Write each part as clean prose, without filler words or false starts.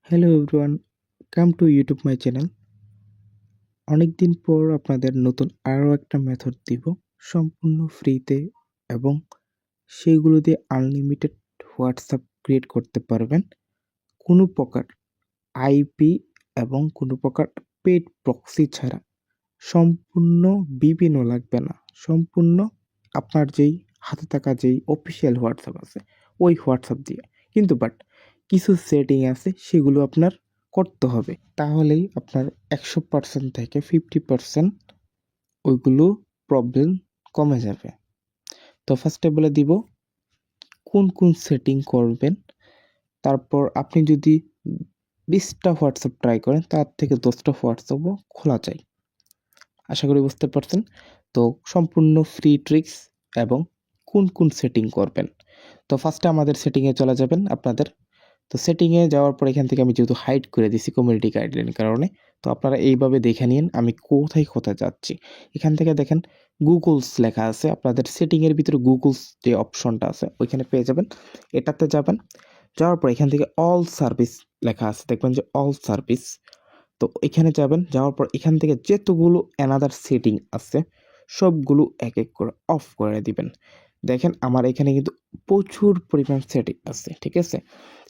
Hello everyone, come to YouTube my channel. অনেকদিন পর আপনাদের নতুন আরও একটা মেথড দিব সম্পূর্ণ ফ্রিতে, এবং সেইগুলো দিয়ে আনলিমিটেড হোয়াটসঅ্যাপ ক্রিয়েট করতে পারবেন কোনো প্রকার আইপি এবং কোনো প্রকার পেড প্রক্সি ছাড়া। সম্পূর্ণ বিপিনও লাগবে না, সম্পূর্ণ আপনার যেই হাতে থাকা যেই অফিসিয়াল হোয়াটসঅ্যাপ আছে ওই হোয়াটসঅ্যাপ দিয়ে। কিন্তু কিছু সেটিং আছে সেগুলো আপনার করতে হবে, তাহলেই আপনার 100% থেকে 50% ওইগুলো প্রবলেম কমে যাবে। তো ফার্স্টে বলে দিব কোন কোন সেটিং করবেন। তারপর আপনি যদি 20টা হোয়াটসঅ্যাপ ট্রাই করেন তার থেকে 10টা হোয়াটসঅ্যাপও খোলা যায়। আশা করি বুঝতে পারছেন। তো সম্পূর্ণ ফ্রি ট্রিক্স এবং কোন কোন সেটিং করবেন। তো ফার্স্টে আমাদের সেটিংয়ে চলে যাবেন আপনাদের। তো সেটিংয়ে যাওয়ার পর এখান থেকে আমি যেহেতু হাইড করে দিছি কমিউনিটি গাইডলাইনের কারণে, তো আপনারা এইভাবে দেখে নিন আমি কোথায় যাচ্ছি। এখান থেকে দেখেন গুগলস লেখা আছে, আপনাদের সেটিংয়ের ভিতরে গুগলস যে অপশনটা আছে ওইখানে পেয়ে যাবেন। এটাতে যাবেন, যাওয়ার পর এখান থেকে অল সার্ভিস লেখা আছে, দেখবেন যে অল সার্ভিস। তো এখানে যাবেন, যাওয়ার পর এখান থেকে যেতগুলো অ্যানাদার সেটিং আছে সবগুলো এক এক করে অফ করে দিবেন। দেখেন আমার এখানে কিন্তু প্রচুর পরিমাণ সেটিং আছে, ঠিক আছে।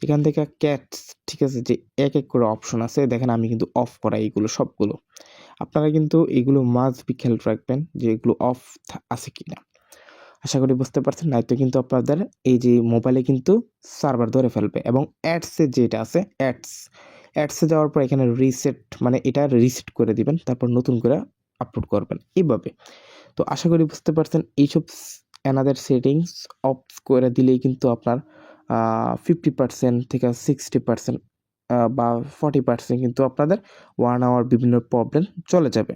এখান থেকে ক্যাটস, ঠিক আছে, যে এক এক করে অপশন আছে দেখেন আমি কিন্তু অফ করা এইগুলো সবগুলো। আপনারা কিন্তু এগুলো মাস্ট বি খেয়াল রাখবেন যে এগুলো অফ আছে কিনা। আশা করি বুঝতে পারছেন, নয়তো কিন্তু আপনাদের এই যে মোবাইলে কিন্তু সার্ভার ধরে ফেলবে। এবং অ্যাডসের যেটা আছে অ্যাডসে যাওয়ার পর এখানে রিসেট, মানে এটা রিসেট করে দিবেন, তারপর নতুন করে আপলোড করবেন এইভাবে। তো আশা করি বুঝতে পারছেন, এইসব অ্যানাদার সেটিংস অফ করে দিলেই কিন্তু আপনার 50% থেকে 60% বা 40% কিন্তু আপনাদের 1 আওয়ার বিভিন্ন প্রবলেম চলে যাবে।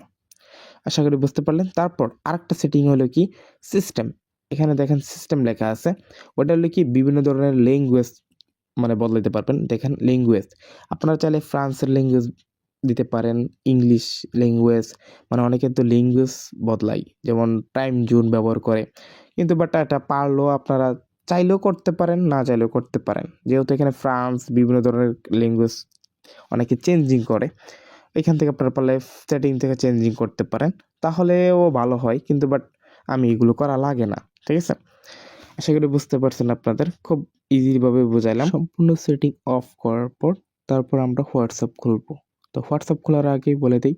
আশা করি বুঝতে পারলেন। তারপর আরেকটা সেটিং হলো কি সিস্টেম। এখানে দেখেন সিস্টেম লেখা আছে, ওটা হলো কি বিভিন্ন ধরনের ল্যাঙ্গুয়েজ মানে বদলাতে পারবেন। দেখেন ল্যাঙ্গুয়েজ আপনারা চাইলে ফ্রান্সের ল্যাঙ্গুয়েজ দিতে পারেন, ইংলিশ ল্যাঙ্গুয়েজ, মানে অনেকে তো ল্যাঙ্গুয়েজ বদলাই, যেমন টাইম জোন ব্যবহার করে। কিন্তু এটা পারলেও আপনারা চাইলেও করতে পারেন, না চাইলেও করতে পারেন, যেহেতু এখানে ফ্রান্স বিভিন্ন ধরনের ল্যাঙ্গুয়েজ অনেকে চেঞ্জিং করে। এখান থেকে আপনারা পারলে সেটিং থেকে চেঞ্জিং করতে পারেন, তাহলেও ভালো হয়। কিন্তু আমি এগুলো করা লাগে না, ঠিক আছে। আশা করি বুঝতে পারছেন, আপনাদের খুব ইজিভাবে বুঝাইলাম। সম্পূর্ণ সেটিং অফ করার পর তারপর আমরা হোয়াটসঅ্যাপ খুলবো। তো হোয়াটসঅ্যাপ খোলার আগেই বলে দিই,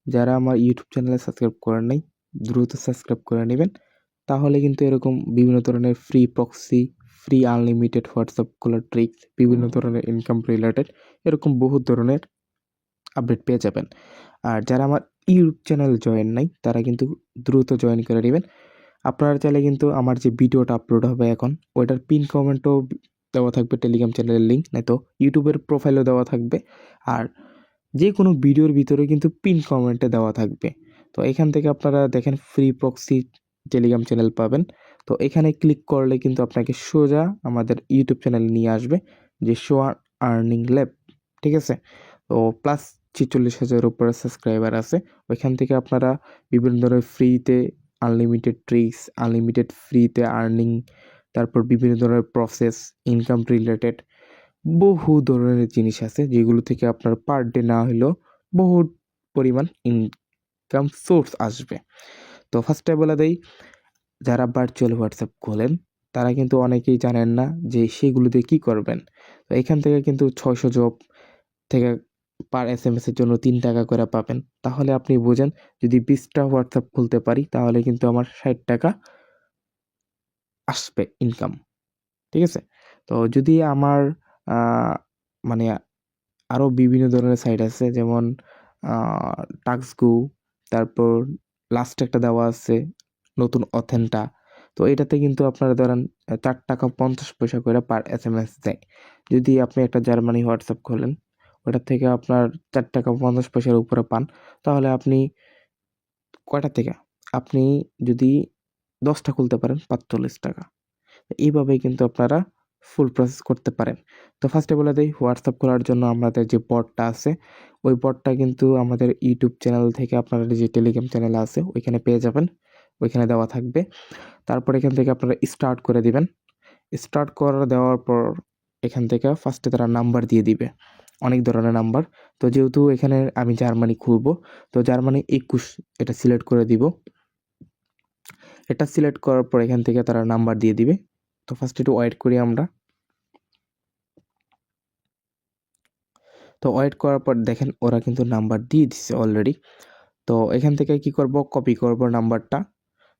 যারা আমার ইউটিউব চ্যানেলে সাবস্ক্রাইব করেন নাই দ্রুত সাবস্ক্রাইব করে নেবেন, তাহলে কিন্তু এরকম বিভিন্ন ধরনের free proxy, free unlimited WhatsApp খোলার ট্রিক্স, বিভিন্ন ধরনের ইনকাম রিলেটেড এরকম বহু ধরনের আপডেট পেয়ে যাবেন। আর যারা আমার ইউটিউব চ্যানেল জয়েন নাই তারা কিন্তু দ্রুত জয়েন করে নেবেন। আপনারা চাইলে কিন্তু আমার যে ভিডিওটা আপলোড হবে এখন ওইটার পিন কমেন্টও দেওয়া থাকবে, টেলিগ্রাম চ্যানেলের লিঙ্ক, নয়তো ইউটিউবের প্রোফাইলও দেওয়া থাকবে। আর যে কোনো ভিডিওর ভিতরে কিন্তু পিন কমেন্টে দেওয়া থাকবে। তো এখান থেকে আপনারা দেখেন ফ্রি প্রক্সি টেলিগ্রাম চ্যানেল পাবেন। তো এখানে ক্লিক করলে কিন্তু আপনাকে সোজা আমাদের ইউটিউব চ্যানেল নিয়ে আসবে, যে শো আর্নিং ল্যাব, ঠিক আছে। তো প্লাস 46,000 উপরে সাবস্ক্রাইবার আছে। ওইখান থেকে আপনারা বিভিন্ন ধরনের ফ্রিতে আনলিমিটেড ট্রিক্স, আনলিমিটেড ফ্রিতে আর্নিং, তারপর বিভিন্ন ধরনের প্রসেস, ইনকাম রিলেটেড বহু ধরনের জিনিস আছে, যেগুলো থেকে আপনার পার ডে না হলেও বহু পরিমাণ ইনকাম সোর্স আসবে। তো ফার্স্টে বলে দেই, যারা ভার্চুয়াল হোয়াটসঅ্যাপ খোলেন তারা কিন্তু অনেকেই জানেন না যে সেগুলো দিয়ে কী করবেন। তো এখান থেকে কিন্তু 600 জব থেকে পার SMS এর জন্য 3 টাকা করে পাবেন। তাহলে আপনি বোঝেন, যদি 20টা হোয়াটসঅ্যাপ খুলতে পারি তাহলে কিন্তু আমার 60 টাকা আসবে ইনকাম, ঠিক আছে। তো যদি আমার মানে আরও বিভিন্ন ধরনের সাইট আছে, যেমন টাস্কগো, তারপর লাস্টে একটা দেওয়া আছে নতুন অথেন্টা। তো এটাতে কিন্তু আপনারা ধরেন 4 টাকা 50 পয়সা করে পার SMS দেয়। যদি আপনি একটা জার্মানি হোয়াটসঅ্যাপ খোলেন ওটার থেকে আপনার 4 টাকা 50 পয়সার উপরে পান, তাহলে আপনি কয়টা থেকে আপনি যদি 10টা খুলতে পারেন 45 টাকা। এইভাবেই কিন্তু আপনারা ফুল প্রসেস করতে পারেন। তো ফার্স্টে বলে দেই, হোয়াটসঅ্যাপ খোলার জন্য আমাদের যে বটটা আছে ওই বটটা কিন্তু আমাদের ইউটিউব চ্যানেল থেকে আপনারা যে টেলিগ্রাম চ্যানেল আছে ওইখানে পেয়ে যাবেন, ওইখানে দেওয়া থাকবে। তারপর এখান থেকে আপনারা স্টার্ট করে দিবেন। স্টার্ট করে দেওয়ার পর এখান থেকে ফার্স্টে তারা নাম্বার দিয়ে দিবে, অনেক ধরনের নাম্বার। তো যেহেতু এখানে আমি জার্মানি খুলবো, তো জার্মানি 21 এটা সিলেক্ট করে দিব। এটা সিলেক্ট করার পর এখান থেকে তারা নাম্বার দিয়ে দিবে। তো ফার্স্ট একটু ওয়েট করি আমরা। তো ওয়েট করার পর দেখেন ওরা কিন্তু নাম্বার দিয়ে দিচ্ছে অলরেডি। তো এখান থেকে কি করব, কপি করব নাম্বারটা।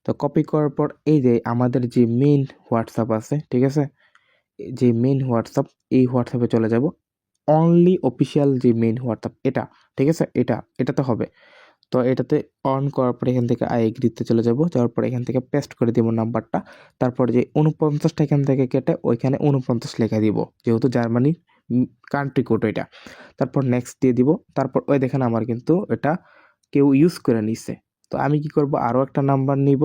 তো কপি করার পর এই যে আমাদের যে মেইন হোয়াটসঅ্যাপ আছে, ঠিক আছে, যে মেইন হোয়াটসঅ্যাপ, এই হোয়াটসঅ্যাপে চলে যাব। অনলি অফিসিয়াল যে মেইন হোয়াটসঅ্যাপ এটা, ঠিক আছে, এটাতে হবে। তো এটাতে অন করার পর এখান থেকে আই এগ্রিতে চলে যাব। যাওয়ার পর এখান থেকে পেস্ট করে দিব নাম্বারটা। তারপর যে 49টা এখান থেকে কেটে ওইখানে 49 লেখা দিব, যেহেতু জার্মানির কান্ট্রি কোড ওইটা। তারপর নেক্সট দিয়ে দিব। তারপর ওই দেখেন আমার কিন্তু এটা কেউ ইউজ করে নিছে। তো আমি কি করব, আরও একটা নাম্বার নিব,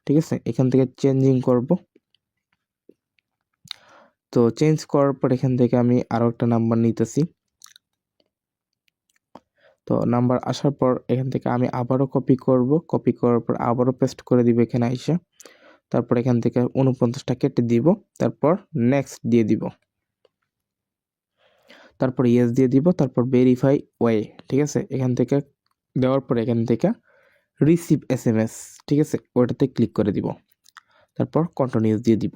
ঠিক আছে, এখান থেকে চেঞ্জিং করব। তো চেঞ্জ করার পর এখান থেকে আমি আরও একটা নাম্বার নিতেছি। তো নাম্বার আসার পর এখান থেকে আমি আবারও কপি করব। কপি করার পর আবারও পেস্ট করে দিব এখানে আইসা। তারপর এখান থেকে 49টা কেটে দিব। তারপর নেক্সট দিয়ে দিব। তারপর ইয়েস দিয়ে দিব। তারপর ভেরিফাই ওয়ে, ঠিক আছে, এখান থেকে দেওয়ার পর এখান থেকে রিসিভ SMS, ঠিক আছে, ওটাতে ক্লিক করে দিব। তারপর কন্টিনিউস দিয়ে দিব।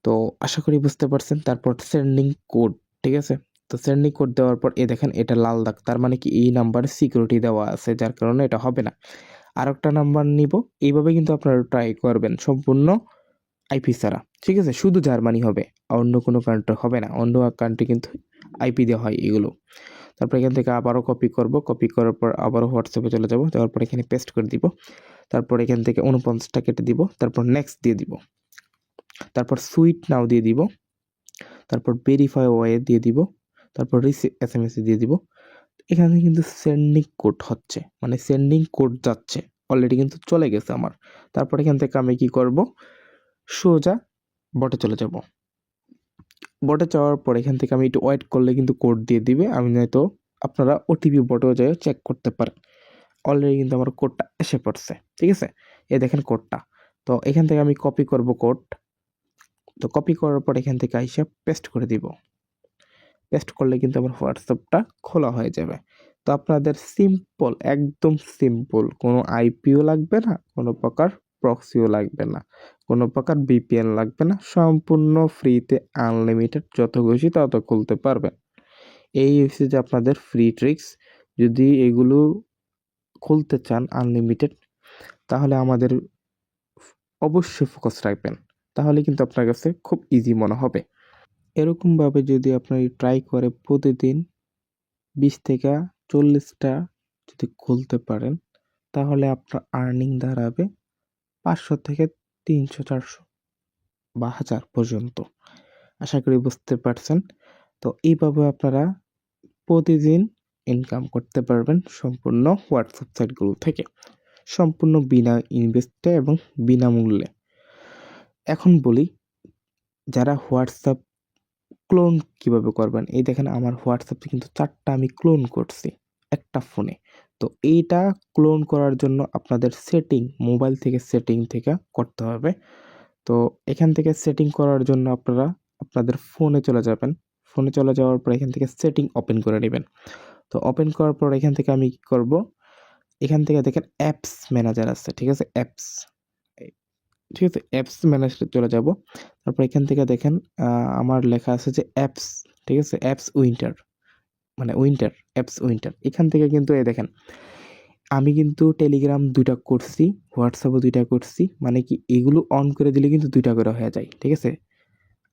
তো আশা করি বুঝতে পারছেন। তারপর সেন্ডিং কোড, ঠিক আছে। তো সেন্ডিং কোড দেওয়ার পর দেখেন এটা লাল দাগ, তার মানে কি এই নাম্বারে সিকিউরিটি দেওয়া আছে, যার কারণে এটা হবে না। আর একটা নাম্বার নিব। এইভাবে কিন্তু আপনারা ট্রাই করবেন সম্পূর্ণ আইপি ছাড়া, ঠিক আছে। শুধু জার্মানি হবে, অন্য কোনো কান্ট্রি হবে না। অন্য কান্ট্রি কিন্তু আইপি দেওয়া হয় এগুলো। তারপর এখান থেকে আবারও কপি করব। কপি করার পর আবারও হোয়াটসঅ্যাপে চলে যাব। যাওয়ার পর এখানে পেস্ট করে দিব। তারপর এখান থেকে 49টা কেটে দিব। তারপর নেক্সট দিয়ে দিব। তারপর সুইট নাও দিয়ে দিব। তারপর ভেরিফাই ওয়ে দিয়ে দিব। তারপর রিসিভ SMS দিয়ে দিব। এখানে কিন্তু সেন্ডিং কোড হচ্ছে, মানে সেন্ডিং কোড যাচ্ছে, অলরেডি কিন্তু চলে গেছে আমার। তারপর এখান থেকে আমি কি করব, সোজা বটে চলে যাব। বটে যাওয়ার পর এখান থেকে আমি একটু ওয়েট করলে কিন্তু কোড দিয়ে দিবে। আমি নয়তো আপনারা ওটিপি বটেও যায় চেক করতে পারেন। অলরেডি কিন্তু আমার কোডটা এসে পড়ছে, ঠিক আছে, এই দেখেন কোডটা। তো এখান থেকে আমি কপি করব কোড। তো কপি করার পর এখান থেকে আইসা পেস্ট করে দিব। পেস্ট করলে কিন্তু আমার হোয়াটসঅ্যাপটা খোলা হয়ে যাবে। তো আপনাদের সিম্পল, একদম সিম্পল, কোনো আইপিও লাগবে না, কোনো প্রকার প্রক্সিও লাগবে না, কোনো প্রকার VPN লাগবে না, সম্পূর্ণ ফ্রিতে আনলিমিটেড যত খুশি তত খুলতে পারবেন। এই হচ্ছে যে আপনাদের ফ্রি ট্রিক্স। যদি এগুলো খুলতে চান আনলিমিটেড, তাহলে আমাদের অবশ্যই ফোকাস রাখবেন, তাহলে কিন্তু আপনার কাছে খুব ইজি মনে হবে। এরকমভাবে যদি আপনি ট্রাই করে প্রতিদিন 20 থেকে 40টা যদি খুলতে পারেন, তাহলে আপনার আর্নিং দাঁড়াবে 500 থেকে 300, 400 বা 1000 পর্যন্ত। আশা করি বুঝতে পারছেন। তো এইভাবে আপনারা প্রতিদিন ইনকাম করতে পারবেন সম্পূর্ণ হোয়াটসঅ্যাপ সাইটগুলো থেকে, সম্পূর্ণ বিনা ইনভেস্টে এবং বিনামূল্যে। এখন বলি, যারা হোয়াটসঅ্যাপ ক্লোন কিভাবে করবেন। এই দেখেন আমার হোয়াটসঅ্যাপে কিন্তু 4টা আমি ক্লোন করছি একটা ফোনে। তো এইটা ক্লোন করার জন্য আপনাদের সেটিং, মোবাইল থেকে সেটিং থেকে করতে হবে। তো এখান থেকে সেটিং করার জন্য আপনারা আপনাদের ফোনে চলে যাবেন। ফোনে চলে যাওয়ার পর এখান থেকে সেটিং ওপেন করে নেবেন। তো ওপেন করার পর এখান থেকে আমি কি করব, এখান থেকে দেখেন অ্যাপস ম্যানেজার আছে, ঠিক আছে, অ্যাপস, ঠিক আছে, অ্যাপস ম্যানেজারে চলে যাব। তারপর এখান থেকে দেখেন আমার লেখা আছে যে অ্যাপস, ঠিক আছে, অ্যাপস উইন্টার, মানে উইন্টার, অ্যাপস উইন্টার। এখান থেকে কিন্তু এই দেখেন আমি কিন্তু টেলিগ্রাম 2টা করছি, হোয়াটসঅ্যাপও 2টা করছি, মানে কি এগুলো অন করে দিলে কিন্তু 2টা করে হয়ে যায়, ঠিক আছে।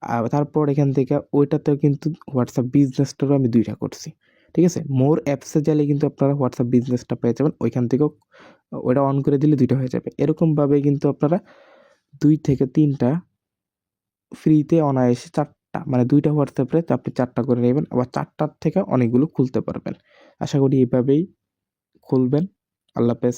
আর তারপর এখান থেকে ওইটাতেও কিন্তু হোয়াটসঅ্যাপ বিজনেসটারও আমি 2টা করছি, ঠিক আছে। মোর অ্যাপসে গেলে কিন্তু আপনারা হোয়াটসঅ্যাপ বিজনেসটা পেয়ে যাবেন, ওইখান থেকেও ওটা অন করে দিলে 2টা হয়ে যাবে। এরকমভাবে কিন্তু আপনারা 2 থেকে 3টা ফ্রিতে অনায়াসে 4টা, মানে 2টা হোয়াটসঅ্যাপে আপনি 4টা করে নেবেন, আবার 4টার থেকে অনেকগুলো খুলতে পারবেন। আশা করি এভাবেই খুলবেন। আল্লাহ হাফেজ।